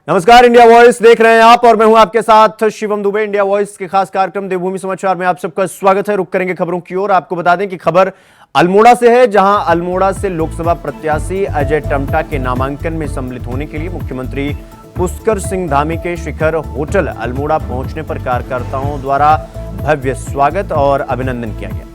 नमस्कार, India voice देख रहे हैं आप और मैं हूं आपके साथ शिवम दुबे। इंडिया वॉइस के खास कार्यक्रम देवभूमि समाचार में आप सबका स्वागत है। रुक करेंगे खबरों की ओर। आपको बता दें कि खबर अल्मोड़ा से है, जहां अल्मोड़ा से लोकसभा प्रत्याशी अजय टम्टा के नामांकन में सम्मिलित होने के लिए मुख्यमंत्री पुष्कर सिंह धामी के शिखर होटल अल्मोड़ा पहुंचने पर कार्यकर्ताओं द्वारा भव्य स्वागत और अभिनंदन किया गया।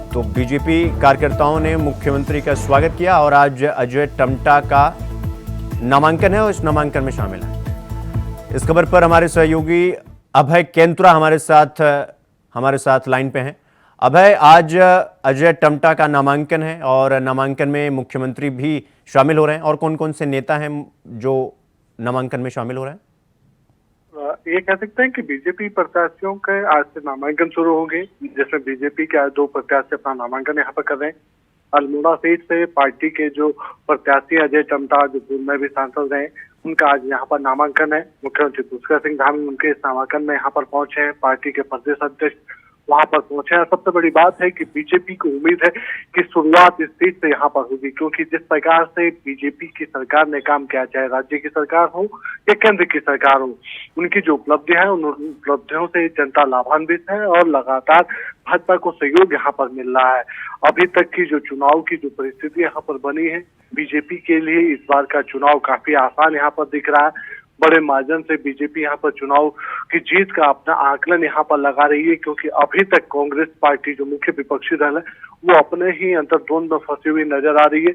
तो बीजेपी कार्यकर्ताओं ने मुख्यमंत्री का स्वागत किया और आज अजय टम्टा का नामांकन है और इस नामांकन में शामिल है। इस खबर पर हमारे सहयोगी अभय केंतुरा हमारे साथ लाइन पे हैं। अभय, आज अजय टम्टा का नामांकन है और नामांकन में मुख्यमंत्री भी शामिल हो रहे हैं, और कौन कौन से नेता हैं जो नामांकन में शामिल हो रहे हैं? ये कह सकते हैं कि बीजेपी प्रत्याशियों के आज से नामांकन शुरू होंगे, जिसमें बीजेपी के आज 2 प्रत्याशी अपना नामांकन यहाँ पर कर रहे हैं। अल्मोड़ा सीट से पार्टी के जो प्रत्याशी अजय टम्टा, जो पूर्व में भी सांसद रहे, उनका आज यहाँ पर नामांकन है। मुख्यमंत्री पुष्कर सिंह धामी उनके इस नामांकन में यहाँ पर पहुंचे हैं। पार्टी के प्रदेश अध्यक्ष वहां पर पहुंचे हैं। सबसे बड़ी बात है कि बीजेपी को उम्मीद है कि शुरुआत इस सीट से यहाँ पर होगी, क्योंकि जिस प्रकार से बीजेपी की सरकार ने काम किया, चाहे राज्य की सरकार हो या केंद्र की सरकार हो, उनकी जो उपलब्धियां हैं उन उपलब्धियों से जनता लाभान्वित है और लगातार भाजपा को सहयोग यहाँ पर मिल रहा है। अभी तक की जो चुनाव की जो परिस्थिति यहाँ पर बनी है, बीजेपी के लिए इस बार का चुनाव काफी आसान यहाँ पर दिख रहा है। बड़े मार्जिन से बीजेपी यहाँ पर चुनाव की जीत का अपना आकलन यहाँ पर लगा रही है, क्योंकि अभी तक कांग्रेस पार्टी जो मुख्य विपक्षी दल है वो अपने ही अंतर्द्वंद में फंसी हुई नजर आ रही है।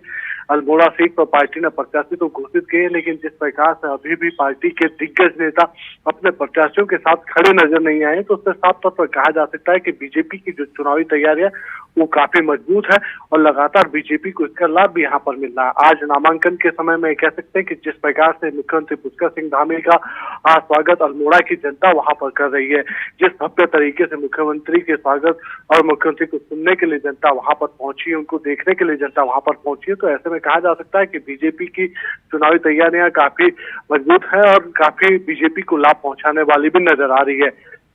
अल्मोड़ा सीट पर पार्टी ने प्रत्याशी तो घोषित किए, लेकिन जिस प्रकार से अभी भी पार्टी के दिग्गज नेता अपने प्रत्याशियों के साथ खड़े नजर नहीं आए, तो उससे साफ तौर पर कहा जा सकता है कि बीजेपी की जो चुनावी तैयारियां वो काफी मजबूत है और लगातार बीजेपी को इसका लाभ भी यहाँ पर मिल रहा है। आज नामांकन के समय में कह सकते हैं कि जिस प्रकार से मुख्यमंत्री पुष्कर सिंह धामी का स्वागत अल्मोड़ा की जनता वहां पर कर रही है, जिस भव्य तरीके से मुख्यमंत्री के स्वागत और मुख्यमंत्री को सुनने के लिए जनता वहां पर पहुंची है, उनको देखने के लिए जनता वहां पर पहुंची है, तो ऐसे में कहा जा सकता है कि बीजेपी की चुनावी तैयारियां काफी मजबूत है और काफी बीजेपी को लाभ पहुंचाने वाली भी नजर आ रही है।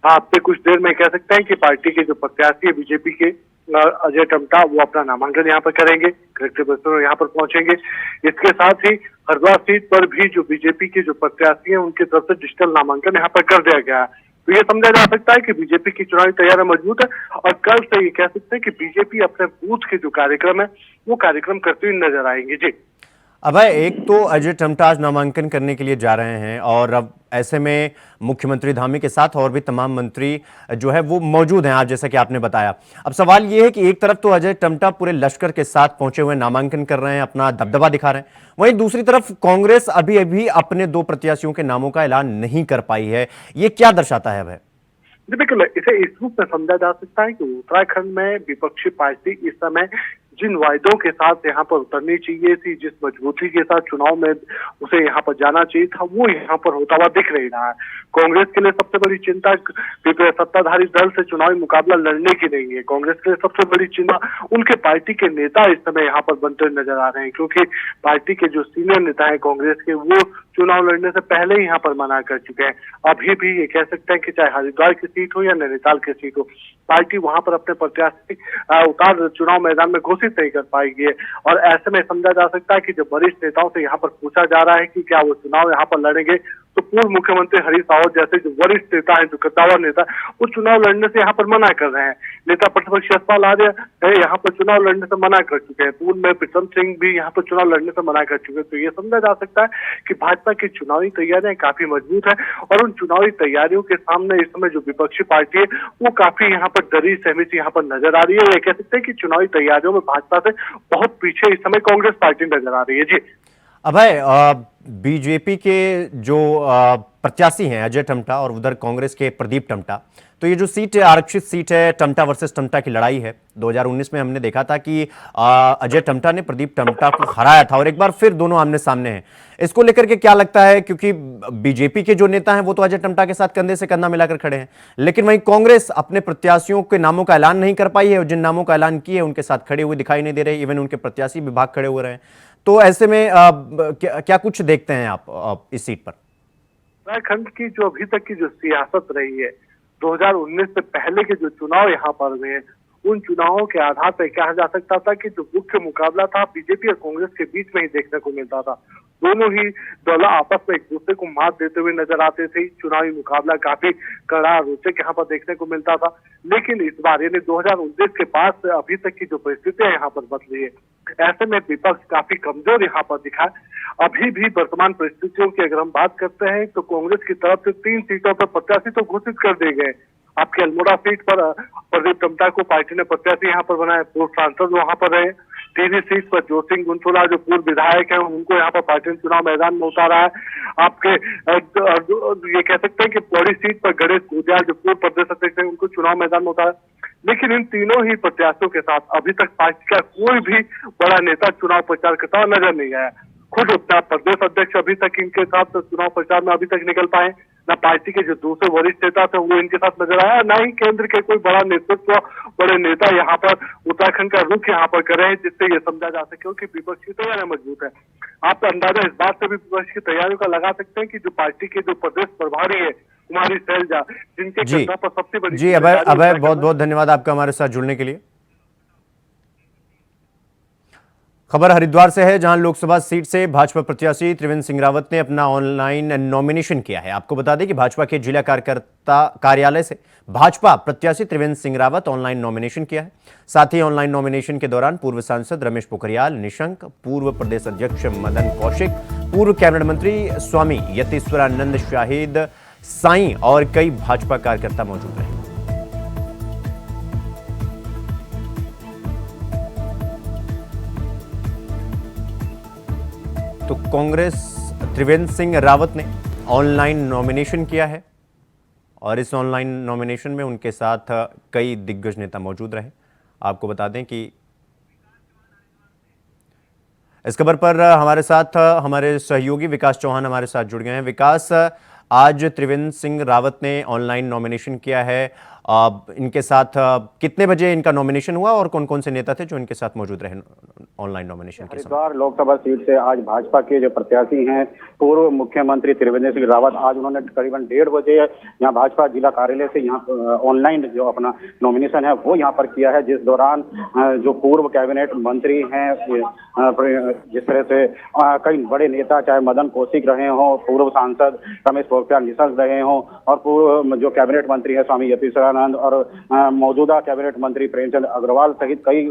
आप से कुछ देर में कह सकते हैं कि पार्टी के जो प्रत्याशी है बीजेपी के अजय टम्टा, वो अपना नामांकन यहाँ पर करेंगे, कलेक्टर परिसर यहाँ पर पहुंचेंगे। इसके साथ ही हरिद्वार सीट पर भी जो बीजेपी के जो प्रत्याशी हैं उनकी तरफ से डिजिटल नामांकन यहाँ पर कर दिया गया है। तो ये समझा जा सकता है कि बीजेपी की चुनावी तैयारी मजबूत है और कल से ये कह सकते हैं कि बीजेपी अपने बूथ के जो कार्यक्रम है वो कार्यक्रम करते हुए नजर आएंगे। जी अभय, एक तो अजय टम्टा आज नामांकन करने के लिए जा रहे हैं और अब ऐसे में मुख्यमंत्री धामी के साथ और भी तमाम मंत्री जो है वो मौजूद हैं आज, जैसा कि आपने बताया। अब सवाल ये है कि एक तरफ तो अजय टम्टा पूरे लश्कर के साथ पहुंचे हुए नामांकन कर रहे हैं, अपना दबदबा दिखा रहे हैं, वहीं दूसरी तरफ कांग्रेस अभी अभी अपने 2 प्रत्याशियों के नामों का ऐलान नहीं कर पाई है। ये क्या दर्शाता है अभय? बिल्कुल, इसे इस रूप में समझा जा सकता है कि उत्तराखंड में विपक्षी पार्टी इस समय जिन वायदों के साथ यहाँ पर उतरनी चाहिए थी, जिस मजबूती के साथ चुनाव में उसे यहाँ पर जाना चाहिए था, वो यहाँ पर होता हुआ दिख नहीं रहा है। कांग्रेस के लिए सबसे बड़ी चिंता सत्ताधारी दल से चुनावी मुकाबला लड़ने की नहीं है। कांग्रेस के लिए सबसे बड़ी चिंता उनके पार्टी के नेता इस समय यहाँ पर बनते हुए नजर आ रहे हैं, क्योंकि पार्टी के जो सीनियर नेता है कांग्रेस के, वो चुनाव लड़ने से पहले ही यहाँ पर मना कर चुके हैं। अभी भी ये कह सकते हैं कि चाहे हरिद्वार की सीट हो या नैनीताल की सीट हो, पार्टी वहां पर अपने प्रत्याशी उतार चुनाव मैदान में घोषित नहीं कर पाएगी। और ऐसे में समझा जा सकता है कि जब वरिष्ठ नेताओं से यहाँ पर पूछा जा रहा है कि क्या वो चुनाव यहाँ पर लड़ेंगे, तो पूर्व मुख्यमंत्री हरीश रावत जैसे जो वरिष्ठ नेता है, जो कद्दावर नेता, वो चुनाव लड़ने से यहाँ पर मना कर रहे हैं। नेता प्रतिपक्ष यशपाल आर्य यहाँ पर चुनाव लड़ने से मना कर चुके हैं। पूर्व में प्रीतम सिंह भी यहाँ पर चुनाव लड़ने से मना कर चुके हैं। तो ये समझा जा सकता है कि भाजपा की चुनावी तैयारियां काफी मजबूत है और उन चुनावी तैयारियों के सामने इस समय जो विपक्षी पार्टी है वो काफी यहाँ पर डरी सहमी यहाँ पर नजर आ रही है। ये कह सकते हैं कि चुनावी तैयारियों में भाजपा से बहुत पीछे इस समय कांग्रेस पार्टी नजर आ रही है। जी अभय, बीजेपी के जो प्रत्याशी हैं अजय टम्टा और उधर कांग्रेस के प्रदीप टम्टा, तो ये जो सीट है, आरक्षित सीट है, टम्टा वर्सेस टम्टा की लड़ाई है। 2019 में हमने देखा था कि अजय टम्टा ने प्रदीप टम्टा को हराया था और एक बार फिर दोनों आमने सामने हैं। इसको लेकर के क्या लगता है? क्योंकि बीजेपी के जो नेता हैं वो तो अजय टम्टा के साथ कंधे से कंधा मिलाकर खड़े हैं, लेकिन वहीं कांग्रेस अपने प्रत्याशियों के नामों का ऐलान नहीं कर पाई है और जिन नामों का ऐलान किए उनके साथ खड़े हुए दिखाई नहीं दे रहे, इवन उनके प्रत्याशी भी भाग खड़े हुए रहे। तो ऐसे में क्या कुछ देखते हैं आप इस सीट पर? उत्तराखंड की जो अभी तक की जो सियासत रही है 2019 से पहले के जो चुनाव यहाँ पर हुए हैं, उन चुनावों के आधार पर कहा जा सकता था कि जो मुख्य मुकाबला था बीजेपी और कांग्रेस के बीच में ही देखने को मिलता था। दोनों ही दल आपस में एक दूसरे को मात देते हुए नजर आते थे। चुनावी मुकाबला काफी कड़ा रोचक यहाँ पर देखने को मिलता था। लेकिन इस बार यानी 2019 के बाद से अभी तक की जो परिस्थितियां यहाँ पर बदली है, ऐसे में विपक्ष काफी कमजोर यहाँ पर दिखा। अभी भी वर्तमान परिस्थितियों की अगर हम बात करते हैं तो कांग्रेस की तरफ से 3 सीटों पर प्रत्याशी तो घोषित कर दिए गए। आपके अल्मोड़ा सीट पर प्रदीप टम्टा को पार्टी ने प्रत्याशी यहाँ पर बनाया, पूर्व सांसद वहां पर रहे। टिहरी सीट पर जोत सिंह गुंथोला जो पूर्व विधायक है, उनको यहाँ पर पार्टी ने चुनाव मैदान में उतारा है। आपके ये कह सकते हैं कि पौड़ी सीट पर गणेश गुजियाल जो पूर्व प्रदेश अध्यक्ष है, उनको चुनाव मैदान में उतारा। लेकिन इन तीनों ही प्रत्याशियों के साथ अभी तक पार्टी का कोई भी बड़ा नेता चुनाव प्रचार करता हुआ नजर नहीं आया। खुद अपना प्रदेश अध्यक्ष अभी तक इनके साथ चुनाव प्रचार में अभी तक निकल पाए, न पार्टी के जो दूसरे वरिष्ठ नेता थे वो इनके साथ नजर आया, न ही केंद्र के कोई बड़ा नेतृत्व, बड़े नेता यहाँ पर उत्तराखंड का रुख यहाँ पर कर रहे हैं, जिससे ये समझा जा सके कि विपक्ष की तैयारियां मजबूत है। आप अंदाजा इस बात से भी विपक्ष की तैयारियों का लगा सकते हैं कि जो पार्टी के जो प्रदेश प्रभारी है कुमारी शैलजा, जिनके कंधों पर सबसे बड़ी जी अभय बहुत बहुत धन्यवाद आपका हमारे साथ जुड़ने के लिए। खबर हरिद्वार से है, जहां लोकसभा सीट से भाजपा प्रत्याशी त्रिवेंद्र सिंह रावत ने अपना ऑनलाइन नॉमिनेशन किया है। आपको बता दें कि भाजपा के जिला कार्यकर्ता कार्यालय से भाजपा प्रत्याशी त्रिवेंद्र सिंह रावत ऑनलाइन नॉमिनेशन किया है। साथ ही ऑनलाइन नॉमिनेशन के दौरान पूर्व सांसद रमेश पोखरियाल निशंक, पूर्व प्रदेश अध्यक्ष मदन कौशिक, पूर्व कैबिनेट मंत्री स्वामी यतीश्वरानंद शाहिद साईं और कई भाजपा कार्यकर्ता मौजूद रहे। तो कांग्रेस त्रिवेंद्र सिंह रावत ने ऑनलाइन नॉमिनेशन किया है और इस ऑनलाइन नॉमिनेशन में उनके साथ कई दिग्गज नेता मौजूद रहे। आपको बता दें कि इस खबर पर हमारे साथ हमारे सहयोगी विकास चौहान हमारे साथ जुड़ गए हैं। विकास, आज त्रिवेंद्र सिंह रावत ने ऑनलाइन नॉमिनेशन किया है, इनके साथ कितने बजे इनका नॉमिनेशन हुआ और कौन कौन से नेता थे जो इनके साथ मौजूद रहे ऑनलाइन नॉमिनेशन के समय? हरिद्वार लोकसभा सीट से आज भाजपा के जो प्रत्याशी हैं पूर्व मुख्यमंत्री त्रिवेंद्र सिंह रावत, आज उन्होंने करीबन 1:30 बजे यहाँ भाजपा जिला कार्यालय से यहाँ ऑनलाइन जो अपना नॉमिनेशन है वो यहाँ पर किया है, जिस दौरान जो पूर्व कैबिनेट मंत्री हैं, जिस तरह से कई बड़े नेता चाहे मदन कौशिक रहे हों, पूर्व सांसद रमेश पोखरियाल निशंक रहे हों और पूर्व जो कैबिनेट मंत्री है स्वामी यतीश्वरानंद और मौजूदा कैबिनेट मंत्री प्रेमचंद अग्रवाल सहित कई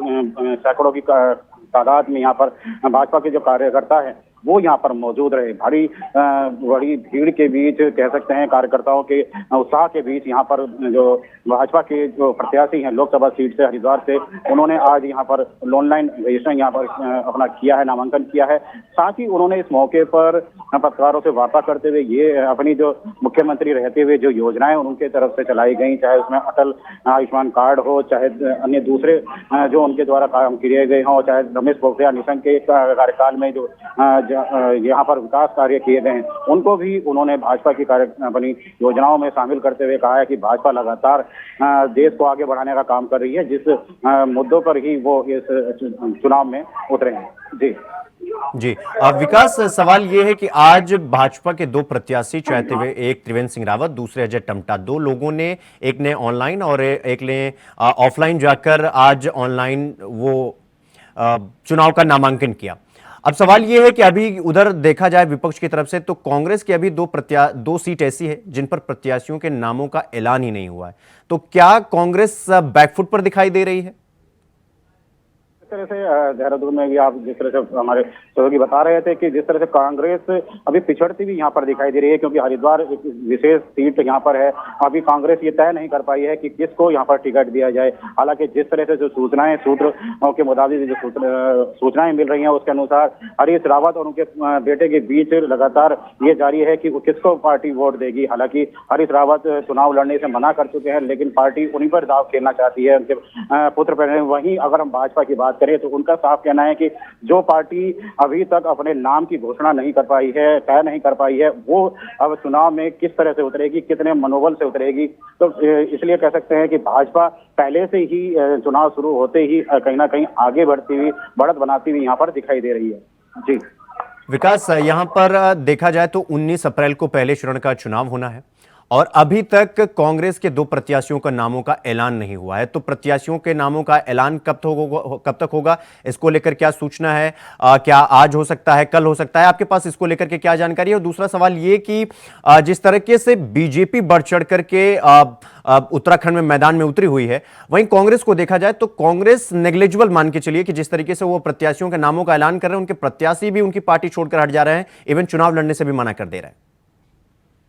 सैकड़ों की तादाद में यहाँ पर भाजपा के जो कार्यकर्ता है वो यहाँ पर मौजूद रहे। बड़ी भीड़ के बीच कह सकते हैं, कार्यकर्ताओं के उत्साह के बीच यहाँ पर जो भाजपा के जो प्रत्याशी हैं लोकसभा सीट से हरिद्वार से, उन्होंने आज यहाँ पर ऑनलाइन रजिस्ट्रेशन यहाँ पर अपना किया है, नामांकन किया है। साथ ही उन्होंने इस मौके पर पत्रकारों से वार्ता करते हुए ये अपनी जो मुख्यमंत्री रहते हुए जो योजनाएं उनके तरफ से चलाई गई, चाहे उसमें अटल आयुष्मान कार्ड हो, चाहे अन्य दूसरे जो उनके द्वारा काम किए गए हों, चाहे रमेश पोखरियाल निशंक के कार्यकाल में जो यहाँ पर विकास कार्य किए गए हैं, उनको भी उन्होंने भाजपा की अपनी योजनाओं में शामिल करते हुए कहा है कि भाजपा लगातार देश को आगे बढ़ाने का काम कर रही है, जिस मुद्दों पर ही वो इस चुनाव में उतरे हैं। जी विकास, सवाल ये है कि आज भाजपा के दो प्रत्याशी चाहते हुए, एक त्रिवेंद्र सिंह रावत, दूसरे अजय टम्टा, दो लोगों ने, एक ने ऑनलाइन और एक ने ऑफलाइन जाकर आज ऑनलाइन वो चुनाव का नामांकन किया। अब सवाल यह है कि अभी उधर देखा जाए विपक्ष की तरफ से तो कांग्रेस की अभी दो सीट ऐसी है जिन पर प्रत्याशियों के नामों का ऐलान ही नहीं हुआ है, तो क्या कांग्रेस बैकफुट पर दिखाई दे रही है? इस तरह से देहरादून में भी आप जिस तरह से हमारे सहयोगी बता रहे थे कि जिस तरह से कांग्रेस अभी पिछड़ती भी यहाँ पर दिखाई दे रही है, क्योंकि हरिद्वार एक विशेष सीट यहाँ पर है। अभी कांग्रेस ये तय नहीं कर पाई है कि किसको यहाँ पर टिकट दिया जाए। हालांकि जिस तरह से जो सूचनाएं सूत्रों के मुताबिक जो सूचनाएं मिल रही हैं उसके अनुसार हरीश रावत और उनके बेटे के बीच लगातार ये जारी है कि वो किसको पार्टी वोट देगी। हालांकि हरीश रावत चुनाव लड़ने से मना कर चुके हैं, लेकिन पार्टी उन्हीं पर दाव खेलना चाहती है, उनके पुत्र पर। वहीं अगर हम भाजपा की बात करें तो उनका साफ कहना है कि जो पार्टी अभी तक अपने नाम की घोषणा नहीं कर पाई है, तय नहीं कर पाई है, वो अब चुनाव में किस तरह से उतरेगी, कितने मनोबल से उतरेगी। तो इसलिए कह सकते हैं कि भाजपा पहले से ही चुनाव शुरू होते ही कहीं ना कहीं आगे बढ़ती हुई, बढ़त बनाती हुई यहाँ पर दिखाई दे रही है। जी विकास, यहाँ पर देखा जाए तो 19 अप्रैल को पहले चरण का चुनाव होना है और अभी तक कांग्रेस के 2 प्रत्याशियों का नामों का ऐलान नहीं हुआ है। तो प्रत्याशियों के नामों का ऐलान कब तक होगा, इसको लेकर क्या सूचना है? क्या आज हो सकता है, कल हो सकता है? आपके पास इसको लेकर के क्या जानकारी है? और दूसरा सवाल ये कि जिस तरीके से बीजेपी बढ़ चढ़ करके उत्तराखंड में मैदान में उतरी हुई है, वहीं कांग्रेस को देखा जाए तो कांग्रेस नेग्लिजिबल मान के चलिए कि जिस तरीके से वो प्रत्याशियों के नामों का ऐलान कर रहे हैं, उनके प्रत्याशी भी उनकी पार्टी छोड़कर हट जा रहे हैं, इवन चुनाव लड़ने से भी मना कर दे रहे हैं।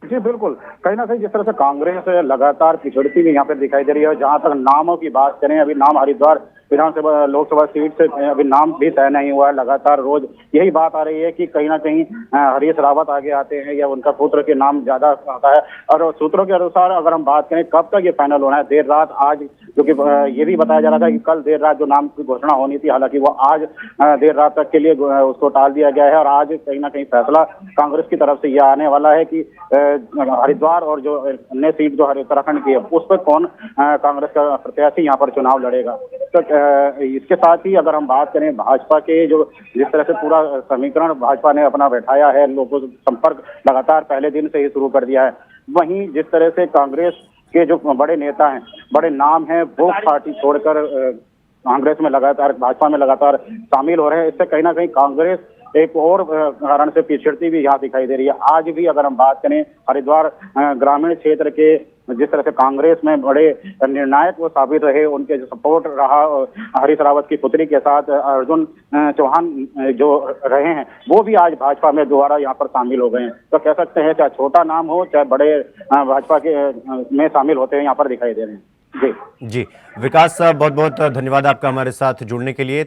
जी बिल्कुल, कहीं ना कहीं जिस तरह से कांग्रेस लगातार पिछड़ती हुई यहाँ पे दिखाई दे रही है। जहां तक नामों की बात करें, अभी नाम हरिद्वार विधानसभा लोकसभा सीट से अभी नाम भी तय नहीं हुआ है। लगातार रोज यही बात आ रही है कि कहीं ना कहीं हरीश रावत आगे आते हैं या उनका पुत्र के नाम ज्यादा आता है। और सूत्रों के अनुसार अगर हम बात करें कब तक ये फाइनल होना है, देर रात आज, क्योंकि ये भी बताया जा रहा था कि कल देर रात जो नाम की घोषणा होनी थी, हालांकि वो आज देर रात तक के लिए उसको टाल दिया गया है। और आज कहीं ना कहीं फैसला कांग्रेस की तरफ से यह आने वाला है कि हरिद्वार और जो अन्य सीट जो उत्तराखंड की है उस पर कौन कांग्रेस का प्रत्याशी यहाँ पर चुनाव लड़ेगा। तो इसके साथ ही अगर हम बात करें भाजपा के जो जिस तरह से पूरा समीकरण भाजपा ने अपना बैठाया है, लोगों से संपर्क लगातार पहले दिन से ही शुरू कर दिया है, वहीं जिस तरह से कांग्रेस के जो बड़े नेता हैं, बड़े नाम हैं, वो पार्टी छोड़कर कांग्रेस में लगातार, भाजपा में लगातार शामिल हो रहे हैं। इससे कहीं ना कहीं कांग्रेस एक और कारण से पिछड़ती भी यहाँ दिखाई दे रही है। आज भी अगर हम बात करें हरिद्वार ग्रामीण क्षेत्र के जिस तरह से कांग्रेस में बड़े निर्णायक वो साबित रहे, उनके जो सपोर्ट रहा हरीश रावत की पुत्री के साथ अर्जुन चौहान जो रहे हैं, वो भी आज भाजपा में दोबारा यहाँ पर शामिल हो गए हैं। तो कह सकते हैं चाहे छोटा नाम हो चाहे बड़े भाजपा के में शामिल होते हैं यहाँ पर दिखाई दे रहे हैं। जी विकास, बहुत बहुत धन्यवाद आपका हमारे साथ जुड़ने के लिए।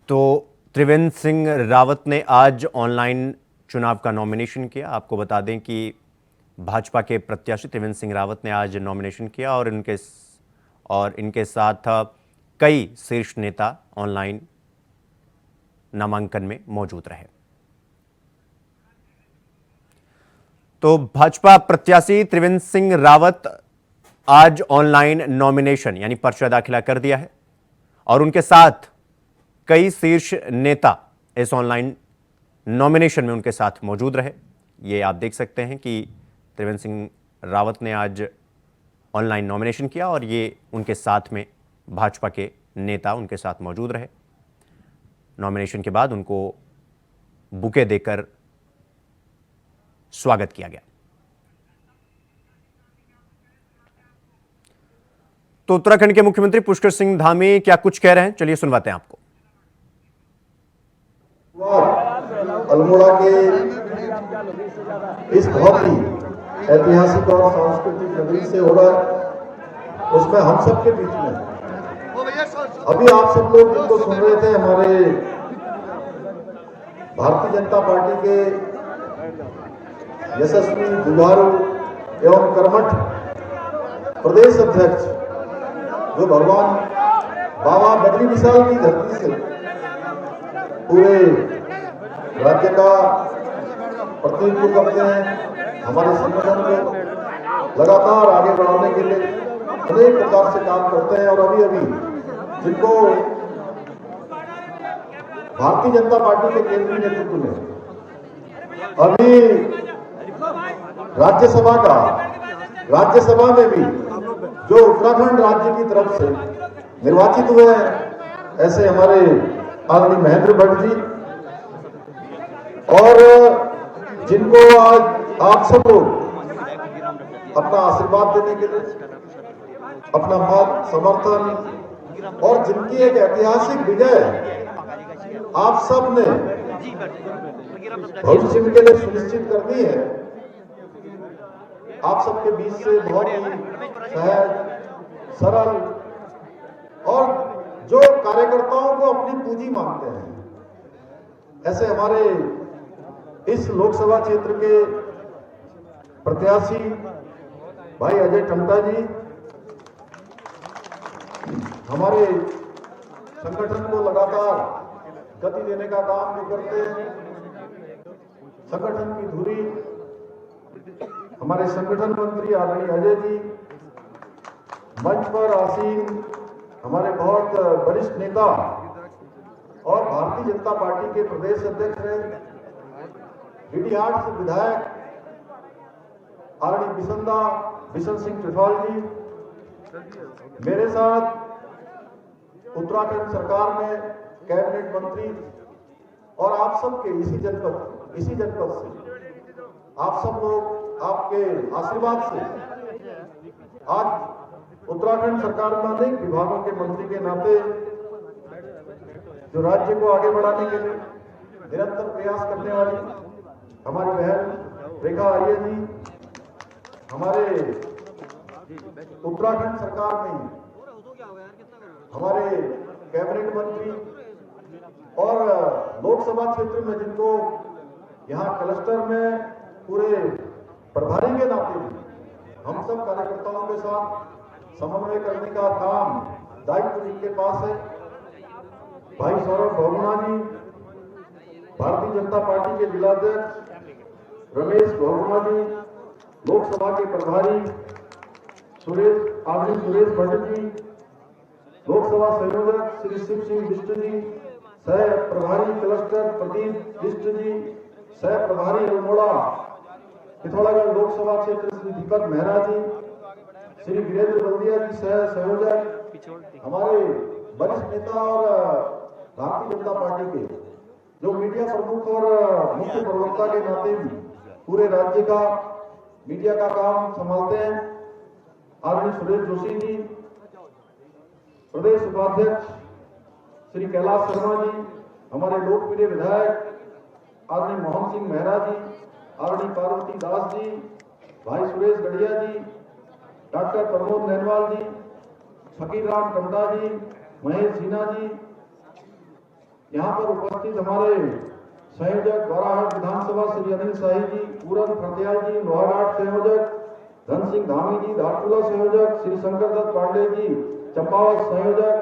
तो त्रिवेंद्र सिंह रावत ने आज ऑनलाइन चुनाव का नॉमिनेशन किया। आपको बता दें कि भाजपा के प्रत्याशी त्रिवेंद्र सिंह रावत ने आज नॉमिनेशन किया और इनके साथ कई शीर्ष नेता ऑनलाइन नामांकन में मौजूद रहे। तो भाजपा प्रत्याशी त्रिवेंद्र सिंह रावत आज ऑनलाइन नॉमिनेशन यानी पर्चा दाखिला कर दिया है और उनके साथ कई शीर्ष नेता इस ऑनलाइन नॉमिनेशन में उनके साथ मौजूद रहे। ये आप देख सकते हैं कि त्रिवेंद्र सिंह रावत ने आज ऑनलाइन नॉमिनेशन किया और ये उनके साथ में भाजपा के नेता उनके साथ मौजूद रहे। नॉमिनेशन के बाद उनको बुके देकर स्वागत किया गया। तो उत्तराखंड के मुख्यमंत्री पुष्कर सिंह धामी क्या कुछ कह रहे हैं, चलिए सुनवाते हैं आपको। अल्मोड़ा के इस बहुत ही ऐतिहासिक और सांस्कृतिक नगरी से हो रहा है, उसमें हम सब के बीच में अभी आप सब लोग जिनको सुन रहे थे, हमारे भारतीय जनता पार्टी के यशस्वी, जुझारू एवं कर्मठ प्रदेश अध्यक्ष जो भगवान बाबा बद्री विशाल की धरती से पूरे राज्य का प्रतिनिधित्व करते हैं, हमारे संगठन को लगातार आगे बढ़ाने के लिए अनेक प्रकार से काम करते हैं। और अभी अभी जिनको भारतीय जनता पार्टी के केंद्रीय नेतृत्व में अभी राज्यसभा में भी जो उत्तराखंड राज्य की तरफ से निर्वाचित हुए हैं, ऐसे हमारे आदरणीय महेंद्र भट्ट जी, और जिनको आज आप सब लोग अपना आशीर्वाद देने के लिए, अपना मत, समर्थन और जिनकी एक ऐतिहासिक विजय आप सब ने भविष्य के लिए सुनिश्चित कर दी है, आप सबके बीच से बहुत ही सहज, सरल और जो कार्यकर्ताओं को अपनी पूंजी मानते हैं, ऐसे हमारे इस लोकसभा क्षेत्र के प्रत्याशी भाई अजय टम्टा जी हमारे संगठन को लगातार गति देने का काम भी करते हैं। संगठन की धुरी हमारे संगठन मंत्री आदरणीय अजय जी, मंच पर आसीन हमारे बहुत वरिष्ठ नेता और भारतीय जनता पार्टी के प्रदेश अध्यक्ष हैं डीडीहाट से विधायक आरडी बिसंदा बिशन सिंह त्रिपाल जी, मेरे साथ उत्तराखंड सरकार में कैबिनेट मंत्री और आप सबके इसी जनपद से आप सब लोग आपके आशीर्वाद से आज उत्तराखंड सरकार में अनेक विभागों के मंत्री के नाते जो राज्य को आगे बढ़ाने के लिए निरंतर प्रयास करने वाली हमारी बहन रेखा आर्य जी, हमारे उत्तराखंड सरकार में हमारे कैबिनेट मंत्री और लोकसभा क्षेत्र में जिनको यहाँ क्लस्टर में पूरे प्रभारी के नाते हम सब कार्यकर्ताओं के साथ समन्वय करने का काम दायित्व जिनके पास है, भाई सौरभ बहुगुणा जी, भारतीय जनता पार्टी के जिलाध्यक्ष रमेश बहुगुणा जी, लोकसभा के प्रभारी सुरेश भट्ट जी, लोकसभा संयोजक श्री शिव सिंह बिष्ट जी, सह प्रभारी क्लस्टर प्रदीप बिष्ट जी, सह प्रभारी अल्मोड़ा पिथौरागढ़ लोकसभा क्षेत्र श्री दीपक मेहरा जी, श्री वीरेंद्र बल्दिया जी सह संयोजक, हमारे वरिष्ठ नेता और भारतीय जनता पार्टी के जो मीडिया प्रमुख और मुख्य प्रवक्ता के नाते भी पूरे राज्य का मीडिया का काम संभालते हैं, आदरणीय सुरेश जोशी जी, प्रदेश उपाध्यक्ष श्री कैलाश शर्मा जी, हमारे लोकप्रिय विधायक आदरणीय मोहन सिंह मेहरा जी, आदरणीय पार्वती दास जी, भाई सुरेश गढ़िया जी, डॉक्टर प्रमोद नैनवाल जी, फकीर राम टंडा जी, महेश सिन्हा जी, यहाँ पर उपस्थित हमारे संयोजक गौराहट विधानसभा श्री अनिल शाही जी, पूरन फतेयाल जी, लोहाघाट संयोजक धन सिंह धामी जी, धारचूला संयोजक श्री शंकर दत्त पांडे जी, चंपावत संयोजक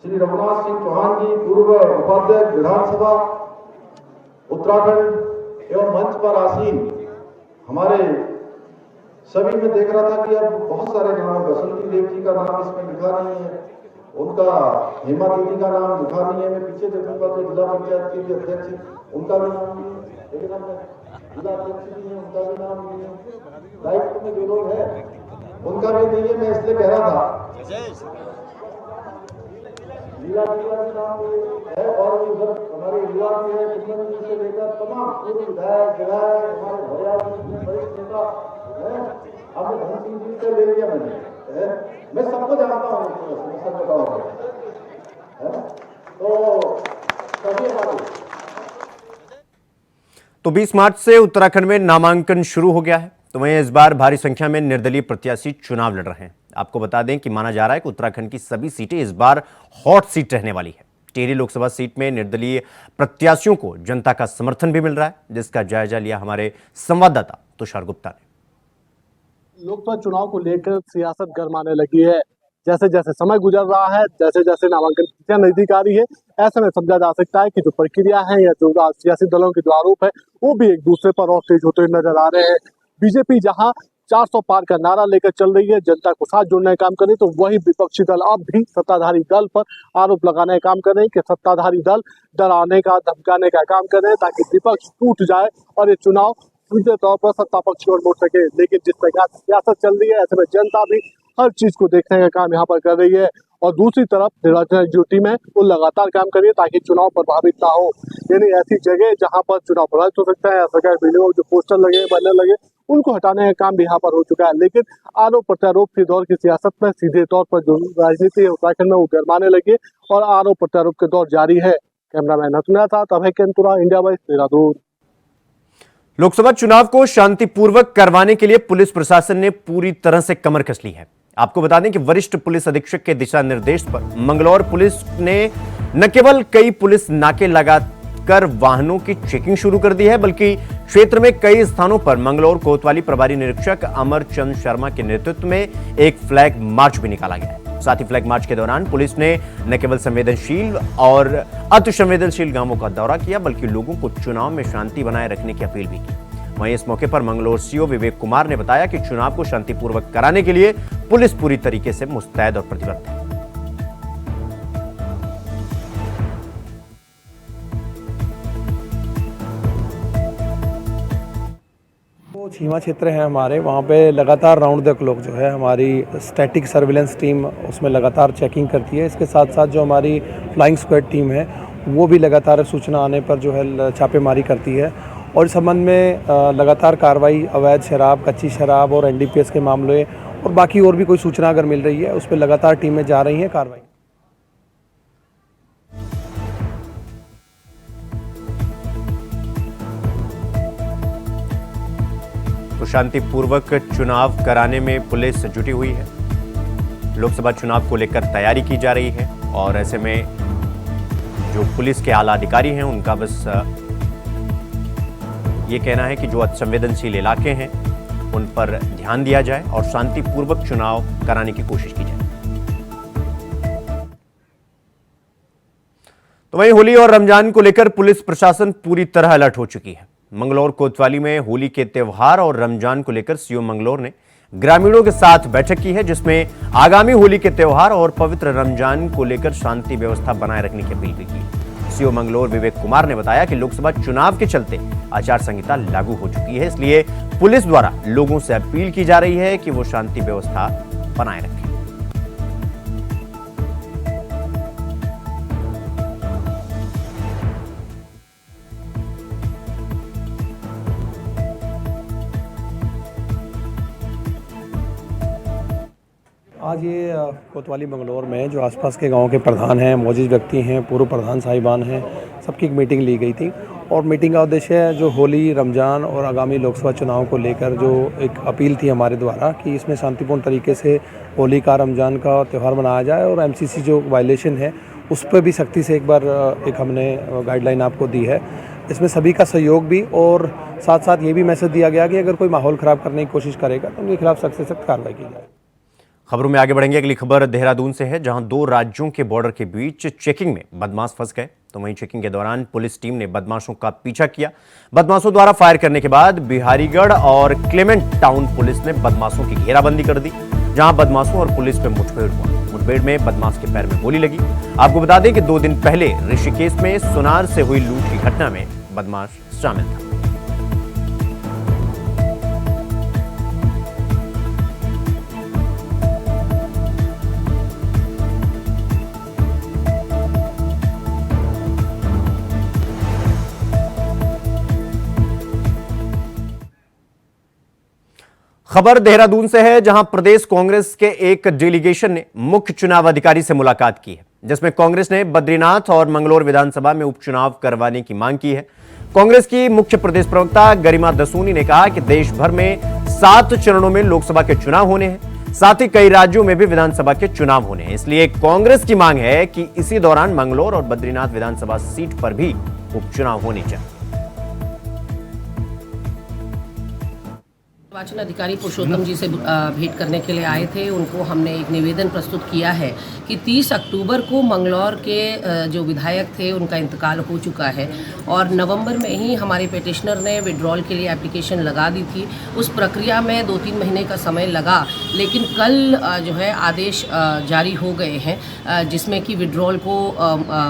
श्री रघुनाथ सिंह चौहान जी, पूर्व उपाध्यक्ष विधानसभा उत्तराखंड एवं मंच पर आसीन हमारे सभी में देख रहा था कि अब बहुत सारे नाम, बसंती देव जी का नाम इसमें लिखा नहीं है, उनका हेमा दीदी का नाम लिखा नहीं है, मैं पीछे देखूंगा तो जिला पंचायत के भी अध्यक्ष उनका भी नाम नहीं है, लेकिन जिला अध्यक्ष भी है उनका भी नाम नहीं है, दायित्व में जो लोग है उनका भी नहीं है। मैं इसलिए कह रहा था जिला के नाम है और भी उधर हमारे युवा भी है, कुंदन जी से लेकर तमाम पूर्व विधायक हमारे भैया वरिष्ठ नेता है, अब धन सिंह जी से ले लिया मैं सबको जानता हूँ, सब बताऊंगा तो सभी तो 20 मार्च से उत्तराखंड में नामांकन शुरू हो गया है, तो वहीं इस बार भारी संख्या में निर्दलीय प्रत्याशी चुनाव लड़ रहे हैं। आपको बता दें कि माना जा रहा है कि उत्तराखंड की सभी सीटें इस बार हॉट सीट रहने वाली है। टिहरी लोकसभा सीट में निर्दलीय प्रत्याशियों को जनता का समर्थन भी मिल रहा है, जिसका जायजा लिया हमारे संवाददाता तुषार गुप्ता ने। लोकसभा चुनाव को लेकर सियासत गरमाने लगी है। जैसे जैसे समय गुजर रहा है, जैसे जैसे नामांकन तिथियां नजदीक आ रही है, ऐसे में समझा जा सकता है कि जो प्रक्रिया है या जो सियासी दलों के जो आरोप है वो भी एक दूसरे पर और तेज होते नजर आ रहे हैं। बीजेपी जहां 400 पार का नारा लेकर चल रही है, जनता को साथ जोड़ने का काम कर रही है, तो वही विपक्षी दल अब भी सत्ताधारी दल पर आरोप लगाने का काम कर रहे हैं कि सत्ताधारी दल डराने का धमकाने का काम कर रहे हैं ताकि विपक्ष टूट जाए और ये चुनाव सीधे तौर पर सत्ता पक्ष की ओर मुड़ सके। लेकिन जिस प्रकार सियासत चल रही है, ऐसे में जनता भी हर चीज को देखने का काम यहाँ पर कर रही है और दूसरी तरफ निर्वाचन जो टीम है वो लगातार काम कर रही है ताकि चुनाव प्रभावित ना हो। यानी ऐसी जगह जहाँ पर चुनाव प्रभावित हो सकता है, सरकारी बिल्डिंगों जो पोस्टर लगे बैनर लगे उनको हटाने का काम भी यहाँ पर हो चुका है। लेकिन आरोप प्रत्यारोप के दौर की सियासत में सीधे तौर पर जो राजनीति है उत्तराखंड में वो गरमाने लगी और आरोप प्रत्यारोप के दौर जारी है। कैमरामैन हसनैन साथ अभय केनपुरा, इंडिया वाइज, देहरादून। लोकसभा चुनाव को शांतिपूर्वक करवाने के लिए पुलिस प्रशासन ने पूरी तरह से कमर कस ली है। आपको बता दें कि वरिष्ठ पुलिस अधीक्षक के दिशा निर्देश पर मंगलौर पुलिस ने न केवल कई पुलिस नाके लगाकर वाहनों की चेकिंग शुरू कर दी है, बल्कि क्षेत्र में कई स्थानों पर मंगलौर कोतवाली प्रभारी निरीक्षक अमरचंद शर्मा के नेतृत्व में एक फ्लैग मार्च भी निकाला गया है। साथ ही फ्लैग मार्च के दौरान पुलिस ने न केवल संवेदनशील और अति संवेदनशील गांवों का दौरा किया, बल्कि लोगों को चुनाव में शांति बनाए रखने की अपील भी की। वहीं इस मौके पर मंगलौर सीओ विवेक कुमार ने बताया कि चुनाव को शांतिपूर्वक कराने के लिए पुलिस पूरी तरीके से मुस्तैद और प्रतिबद्ध है। सीमा क्षेत्र है हमारे, वहाँ पे लगातार राउंड द क्लॉक जो है हमारी स्टैटिक सर्विलेंस टीम उसमें लगातार चेकिंग करती है। इसके साथ साथ जो हमारी फ्लाइंग स्क्वाड टीम है वो भी लगातार सूचना आने पर जो है छापेमारी करती है और इस संबंध में लगातार कार्रवाई अवैध शराब, कच्ची शराब और NDPS के मामले और बाकी और भी कोई सूचना अगर मिल रही है उस पर लगातार टीमें जा रही हैं कार्रवाई। तो शांतिपूर्वक चुनाव कराने में पुलिस जुटी हुई है। लोकसभा चुनाव को लेकर तैयारी की जा रही है और ऐसे में जो पुलिस के आला अधिकारी हैं उनका बस ये कहना है कि जो संवेदनशील इलाके हैं उन पर ध्यान दिया जाए और शांतिपूर्वक चुनाव कराने की कोशिश की जाए। तो वहीं होली और रमजान को लेकर पुलिस प्रशासन पूरी तरह अलर्ट हो चुकी है। मंगलौर कोतवाली में होली के त्योहार और रमजान को लेकर सीओ मंगलौर ने ग्रामीणों के साथ बैठक की है, जिसमें आगामी होली के त्योहार और पवित्र रमजान को लेकर शांति व्यवस्था बनाए रखने की अपील भी की। सीओ मंगलौर विवेक कुमार ने बताया कि लोकसभा चुनाव के चलते आचार संहिता लागू हो चुकी है, इसलिए पुलिस द्वारा लोगों से अपील की जा रही है कि वो शांति व्यवस्था बनाए रखें। आज ये कोतवाली मंगलौर में जो आसपास के गांव के प्रधान हैं, मौजूद व्यक्ति हैं, पूर्व प्रधान साहिबान हैं, सबकी एक मीटिंग ली गई थी और मीटिंग का उद्देश्य है जो होली, रमजान और आगामी लोकसभा चुनाव को लेकर जो एक अपील थी हमारे द्वारा कि इसमें शांतिपूर्ण तरीके से होली का, रमजान का त्यौहार मनाया जाए और MCC जो वायलेशन है उस पर भी सख्ती से एक बार एक हमने गाइडलाइन आपको दी है। इसमें सभी का सहयोग भी और साथ साथ ये भी मैसेज दिया गया कि अगर कोई माहौल ख़राब करने की कोशिश करेगा तो उनके खिलाफ सख्त से सख्त कार्रवाई की जाए। खबरों में आगे बढ़ेंगे। अगली खबर देहरादून से है, जहां 2 राज्यों के बॉर्डर के बीच चेकिंग में बदमाश फंस गए। तो वहीं चेकिंग के दौरान पुलिस टीम ने बदमाशों का पीछा किया। बदमाशों द्वारा फायर करने के बाद बिहारीगढ़ और क्लेमेंट टाउन पुलिस ने बदमाशों की घेराबंदी कर दी, जहां बदमाशों और पुलिस में मुठभेड़ हुआ। मुठभेड़ में बदमाश के पैर में गोली लगी। आपको बता दें कि 2 दिन पहले ऋषिकेश में सुनार से हुई लूट की घटना में बदमाश शामिल था। खबर देहरादून से है, जहां प्रदेश कांग्रेस के एक डेलीगेशन ने मुख्य चुनाव अधिकारी से मुलाकात की है, जिसमें कांग्रेस ने बद्रीनाथ और मंगलौर विधानसभा में उपचुनाव करवाने की मांग की है। कांग्रेस की मुख्य प्रदेश प्रवक्ता गरिमा दसूनी ने कहा कि देश भर में 7 चरणों में लोकसभा के चुनाव होने हैं, साथ ही कई राज्यों में भी विधानसभा के चुनाव होने हैं। इसलिए कांग्रेस की मांग है कि इसी दौरान मंगलौर और बद्रीनाथ विधानसभा सीट पर भी उपचुनाव होने चाहिए। निर्वाचन अधिकारी पुरुषोत्तम जी से भेंट करने के लिए आए थे। उनको हमने एक निवेदन प्रस्तुत किया है कि 30 अक्टूबर को मंगलौर के जो विधायक थे उनका इंतकाल हो चुका है और नवंबर में ही हमारे पिटिशनर ने विड्रॉल के लिए एप्लीकेशन लगा दी थी। उस प्रक्रिया में 2-3 महीने का समय लगा, लेकिन कल जो है आदेश जारी हो गए हैं जिसमें कि विड्रॉल को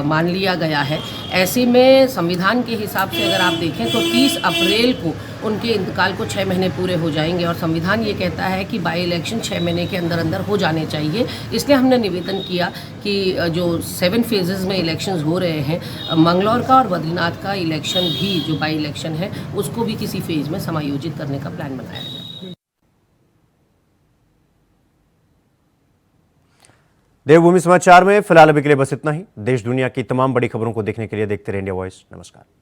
मान लिया गया है। ऐसे में संविधान के हिसाब से अगर आप देखें तो 30 अप्रैल को उनके इंतकाल को 6 महीने पूरे हो जाएंगे और संविधान ये कहता है कि बाई इलेक्शन 6 महीने के अंदर अंदर हो जाने चाहिए। इसलिए हमने निवेदन किया कि जो 7 फेजेस में इलेक्शंस हो रहे हैं, मंगलौर का और बद्रीनाथ का इलेक्शन भी जो बाई इलेक्शन है उसको भी किसी फेज में समायोजित करने का प्लान बनाया जाए। देवभूमि समाचार में फिलहाल अभी के लिए बस इतना ही। देश दुनिया की तमाम बड़ी खबरों को देखने के लिए देखते रहिए इंडिया वॉइस। नमस्कार।